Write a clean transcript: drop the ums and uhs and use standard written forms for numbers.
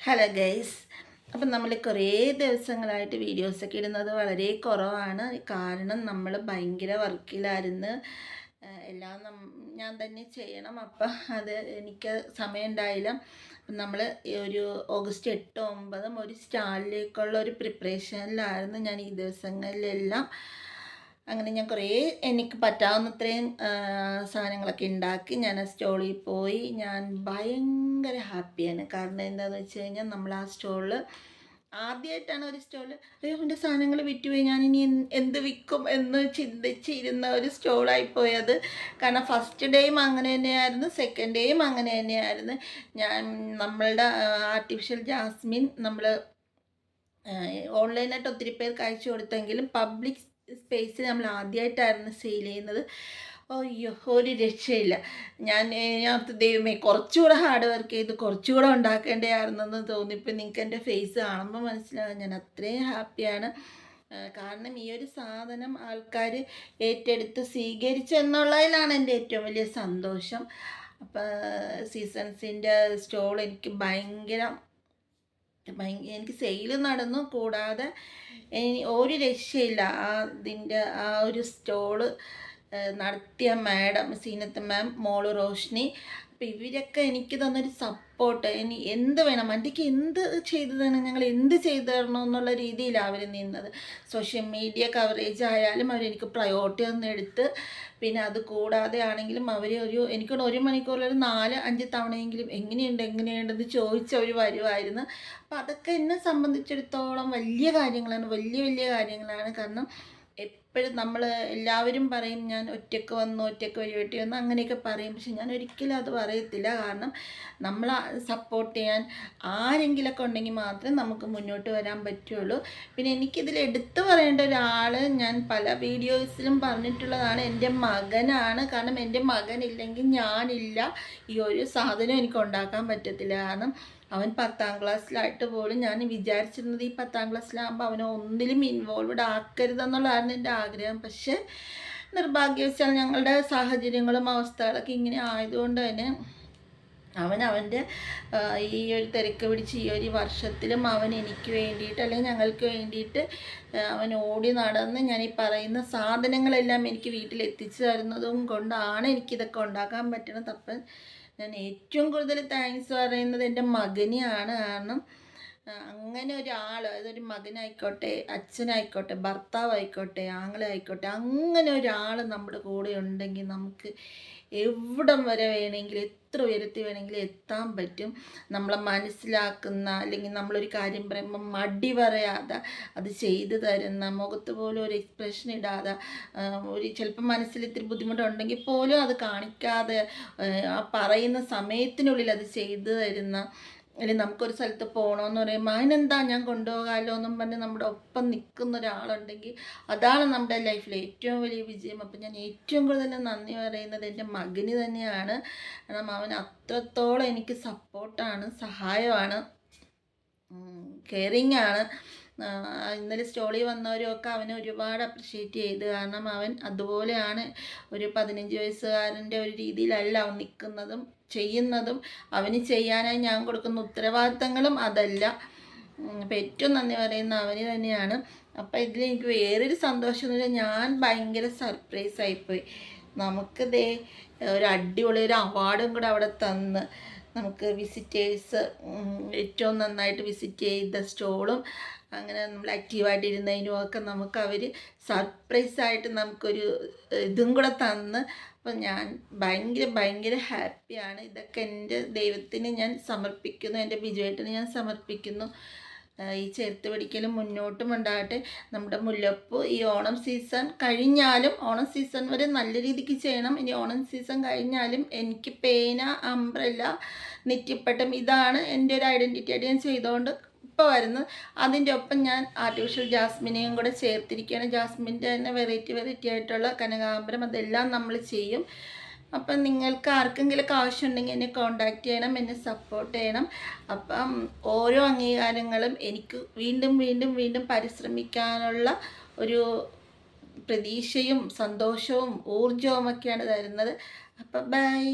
Hello guys, അപ്പം നമ്മൾ കുറേ ദിവസങ്ങളായിട്ട് വീഡിയോസൊക്കെ ഇടുന്നത് വളരെ കുറവാണ്. കാരണം നമ്മൾ ഭയങ്കര വർക്കിലായിരുന്നു. എല്ലാം ഞാൻ തന്നെ ചെയ്യണം. അപ്പം അത് എനിക്ക് സമയം ഉണ്ടായില്ല. നമ്മൾ ഒരു ഓഗസ്റ്റ് 8, 9 ഒരു സ്റ്റാളിലേക്കുള്ള ഒരു പ്രിപ്പറേഷനിലായിരുന്നു ഞാൻ ഈ ദിവസങ്ങളിലെല്ലാം. അങ്ങനെ ഞാൻ കുറേ എനിക്ക് പറ്റാവുന്നത്രയും സാധനങ്ങളൊക്കെ ഉണ്ടാക്കി ഞാൻ ആ സ്റ്റോളിൽ പോയി. ഞാൻ ഭയങ്കര ഹാപ്പിയാണ്. കാരണം എന്താണെന്ന് വെച്ച് കഴിഞ്ഞാൽ നമ്മൾ ആ സ്റ്റോളിൽ ആദ്യമായിട്ടാണ് ഒരു സ്റ്റോള് അയ്യോ എൻ്റെ സാധനങ്ങൾ വിറ്റുപോയി, ഞാനിനി എന്ത് വിൽക്കും എന്ന് ചിന്തിച്ചിരുന്ന ഒരു സ്റ്റോളായിപ്പോയത്. കാരണം ഫസ്റ്റ് ഡേയും അങ്ങനെ തന്നെയായിരുന്നു, സെക്കൻഡ് ഡേയും അങ്ങനെ തന്നെയായിരുന്നു. നമ്മളുടെ ആർട്ടിഫിഷ്യൽ ജാസ്മിൻ നമ്മൾ ഓൺലൈനായിട്ട് ഒത്തിരി പേർക്ക് അയച്ചു കൊടുത്തെങ്കിലും പബ്ലിക് സ്പേസിൽ നമ്മൾ ആദ്യമായിട്ടായിരുന്നു സെയിൽ ചെയ്യുന്നത്. അയ്യോ, ഒരു രക്ഷയില്ല. ഞാൻ ദൈവമേ കുറച്ചുകൂടെ ഹാർഡ് വർക്ക് ചെയ്ത് കുറച്ചുകൂടെ ഉണ്ടാക്കേണ്ടതായിരുന്നെന്ന് തോന്നിയപ്പോൾ നിങ്ങൾക്ക് എൻ്റെ ഫേസ് കാണുമ്പോൾ മനസ്സിലാകും. ഞാൻ അത്രയും ഹാപ്പിയാണ്. കാരണം ഈ ഒരു സാധനം ആൾക്കാർ ഏറ്റെടുത്ത് സ്വീകരിച്ചു എന്നുള്ളതിലാണ് എൻ്റെ ഏറ്റവും വലിയ സന്തോഷം. അപ്പോൾ സീസൺസിൻ്റെ സ്റ്റോൾ എനിക്ക് എനിക്ക് സെയിൽ നടന്നു. കൂടാതെ ഒരു രക്ഷയില്ല. ഇതിൻ്റെ ആ ഒരു സ്റ്റോള് നടത്തിയ മാഡം സീനത്ത് മാം, മോള് റോഷ്നി, അപ്പോൾ ഇവരൊക്കെ എനിക്ക് തന്നൊരു സപ്പോർട്ട്. എന്ത് വേണം, വണ്ടിക്ക് എന്ത് ചെയ്തു തരണം, ഞങ്ങൾ എന്ത് ചെയ്തു തരണം എന്നുള്ള രീതിയിലാണ് അവർ നിന്നത്. സോഷ്യൽ മീഡിയ കവറേജ് ആയാലും അവരെനിക്ക് പ്രയോറിറ്റി എടുത്ത്. പിന്നെ അത് കൂടാതെ ആണെങ്കിലും അവർ എനിക്കൊരു 1 മണിക്കൂറിൽ 4-5 തവണയെങ്കിലും എങ്ങനെയുണ്ടെന്ന് ചോദിച്ചവർ വരുമായിരുന്നു. അപ്പോൾ അതൊക്കെ എന്നെ സംബന്ധിച്ചിടത്തോളം വലിയ കാര്യങ്ങളാണ്, വലിയ കാര്യങ്ങളാണ്. കാരണം എപ്പോഴും എല്ലാവരും പറയും ഞാൻ ഒറ്റയ്ക്ക് വഴിവെട്ടി വന്നു അങ്ങനെയൊക്കെ പറയും. പക്ഷെ ഞാൻ ഒരിക്കലും അത് പറയത്തില്ല. കാരണം നമ്മൾ സപ്പോർട്ട് ചെയ്യാൻ ആരെങ്കിലുമൊക്കെ ഉണ്ടെങ്കിൽ മാത്രമേ നമുക്ക് മുന്നോട്ട് വരാൻ പറ്റുള്ളൂ. പിന്നെ എനിക്കിതിൽ എടുത്തു പറയേണ്ട ഒരാൾ, ഞാൻ പല വീഡിയോസിലും പറഞ്ഞിട്ടുള്ളതാണ്, എൻ്റെ മകനാണ്. കാരണം എൻ്റെ മകനില്ലെങ്കിൽ ഞാനില്ല. ഈ ഒരു സാധനം എനിക്ക് ഉണ്ടാക്കാൻ പറ്റത്തില്ല. കാരണം അവൻ 10ാം ക്ലാസ്സിലായിട്ട് പോലും ഞാൻ വിചാരിച്ചിരുന്നത് ഈ 10ാം ക്ലാസ്സിലാകുമ്പോൾ അവനെ ഒന്നിലും ഇൻവോൾവ്ഡ് ആക്കരുതെന്നുള്ളതായിരുന്നു എൻ്റെ ആഗ്രഹം. പക്ഷേ നിർഭാഗ്യവശാൽ ഞങ്ങളുടെ സാഹചര്യങ്ങളും അവസ്ഥകളൊക്കെ ഇങ്ങനെ ആയതുകൊണ്ട് തന്നെ അവൻ്റെ ഈ ഒരു തിരക്ക് പിടിച്ച് ഈ ഒരു വർഷത്തിലും അവൻ എനിക്ക് വേണ്ടിയിട്ട് അല്ലെങ്കിൽ ഞങ്ങൾക്ക് വേണ്ടിയിട്ട് അവൻ ഓടി നടന്ന് ഞാൻ ഈ പറയുന്ന സാധനങ്ങളെല്ലാം എനിക്ക് വീട്ടിലെത്തിച്ചു തരുന്നതും കൊണ്ടാണ് എനിക്കിതൊക്കെ ഉണ്ടാക്കാൻ പറ്റുന്നത്. അപ്പം ഞാൻ ഏറ്റവും കൂടുതൽ താങ്ക്സ് പറയുന്നത് എൻ്റെ മകനെയാണ്. കാരണം അങ്ങനെ ഒരാൾ, അതൊരു മകനായിക്കോട്ടെ, അച്ഛനായിക്കോട്ടെ, ഭർത്താവായിക്കോട്ടെ, ആങ്ങളായിക്കോട്ടെ, അങ്ങനെ ഒരാൾ നമ്മുടെ കൂടെ ഉണ്ടെങ്കിൽ നമുക്ക് എവിടം വരെ വേണമെങ്കിലും എത്ര ഉയരത്തിൽ വേണമെങ്കിലും എത്താൻ പറ്റും. നമ്മളെ മനസ്സിലാക്കുന്ന, അല്ലെങ്കിൽ നമ്മളൊരു കാര്യം പറയുമ്പോൾ മടി പറയാതെ അത് ചെയ്തു തരുന്ന, മുഖത്ത് പോലും ഒരു എക്സ്പ്രഷൻ ഇടാതെ, ചിലപ്പോൾ മനസ്സിൽ ഇത്തിരി ബുദ്ധിമുട്ടുണ്ടെങ്കിൽ പോലും അത് കാണിക്കാതെ ആ പറയുന്ന സമയത്തിനുള്ളിൽ അത് ചെയ്തു തരുന്ന, അല്ലെങ്കിൽ നമുക്കൊരു സ്ഥലത്ത് പോകണമെന്ന് പറയുമ്പോൾ അതിനെന്താ ഞാൻ കൊണ്ടുപോകാമല്ലോ എന്നും പറഞ്ഞ് നമ്മുടെ ഒപ്പം നിൽക്കുന്ന ഒരാളുണ്ടെങ്കിൽ അതാണ് നമ്മുടെ ലൈഫിലെ ഏറ്റവും വലിയ വിജയം. അപ്പം ഞാൻ ഏറ്റവും കൂടുതൽ നന്ദി പറയുന്നത് എൻ്റെ മകന് തന്നെയാണ്. കാരണം അവൻ അത്രത്തോളം എനിക്ക് സപ്പോർട്ടാണ്, സഹായമാണ്, കെയറിങ് ആണ്. ഇന്നലെ സ്റ്റോളിൽ വന്നവരൊക്കെ അവനെ ഒരുപാട് അപ്രിഷ്യേറ്റ് ചെയ്ത്. കാരണം അവൻ അതുപോലെയാണ്. ഒരു 15 വയസ്സുകാരൻ്റെ ഒരു രീതിയിലല്ല അവൻ നിൽക്കുന്നതും ചെയ്യുന്നതും. അവന് ചെയ്യാനായി ഞാൻ കൊടുക്കുന്ന ഉത്തരവാദിത്തങ്ങളും അതല്ല. അപ്പം ഏറ്റവും നന്ദി പറയുന്ന അവന് തന്നെയാണ്. അപ്പം ഇതിൽ എനിക്ക് വേറൊരു സന്തോഷം എന്ന് വെച്ചാൽ ഞാൻ ഭയങ്കര സർപ്രൈസ് ആയിപ്പോയി. നമുക്ക് ഒരു അടിപൊളി ഒരു അവാർഡും കൂടെ അവിടെ തന്ന്, നമുക്ക് വിസിറ്റേഴ്സ് ഏറ്റവും നന്നായിട്ട് വിസിറ്റ് ചെയ്ത സ്റ്റോളും അങ്ങനെ നമ്മൾ ആക്റ്റീവായിട്ടിരുന്നതിനും ഒക്കെ നമുക്ക് അവർ സർപ്രൈസായിട്ട് നമുക്കൊരു ഇതും കൂടെ തന്ന്. അപ്പം ഞാൻ ഭയങ്കര ഹാപ്പിയാണ്. ഇതൊക്കെ എൻ്റെ ദൈവത്തിന് ഞാൻ സമർപ്പിക്കുന്നു, എൻ്റെ ബിജുവേട്ടന് ഞാൻ സമർപ്പിക്കുന്നു. ഈ ചേർത്ത് പിടിക്കലും മുന്നോട്ടും ഉണ്ടാകട്ടെ. നമ്മുടെ മുല്ലപ്പൂ ഈ ഓണം സീസൺ കഴിഞ്ഞാലും, ഓണം സീസൺ വരെ നല്ല രീതിക്ക് ചെയ്യണം. ഇനി ഓണം സീസൺ കഴിഞ്ഞാലും എനിക്ക് പേന, അംബ്രല്ല, നെറ്റിപ്പട്ടം ഇതാണ് എൻ്റെ ഒരു ഐഡൻറ്റിറ്റി ആയിട്ട് ഞാൻ ചെയ്തുകൊണ്ട് ഇപ്പോൾ വരുന്നത്. അതിൻ്റെ ഒപ്പം ഞാൻ ആർട്ടിഫിഷ്യൽ ജാസ്മിനെയും കൂടെ ചേർത്തിരിക്കുകയാണ്. ജാസ്മിൻ്റെ തന്നെ വെറൈറ്റി ആയിട്ടുള്ള കനകാംബരം അതെല്ലാം നമ്മൾ ചെയ്യും. അപ്പം നിങ്ങൾക്ക് ആർക്കെങ്കിലും ആവശ്യമുണ്ടെങ്കിൽ എന്നെ കോൺടാക്റ്റ് ചെയ്യണം, എന്നെ സപ്പോർട്ട് ചെയ്യണം. അപ്പം ഓരോ അംഗീകാരങ്ങളും എനിക്ക് വീണ്ടും പരിശ്രമിക്കാനുള്ള ഒരു പ്രതീക്ഷയും സന്തോഷവും ഊർജവും ഒക്കെയാണ് തരുന്നത്. അപ്പം ബൈ.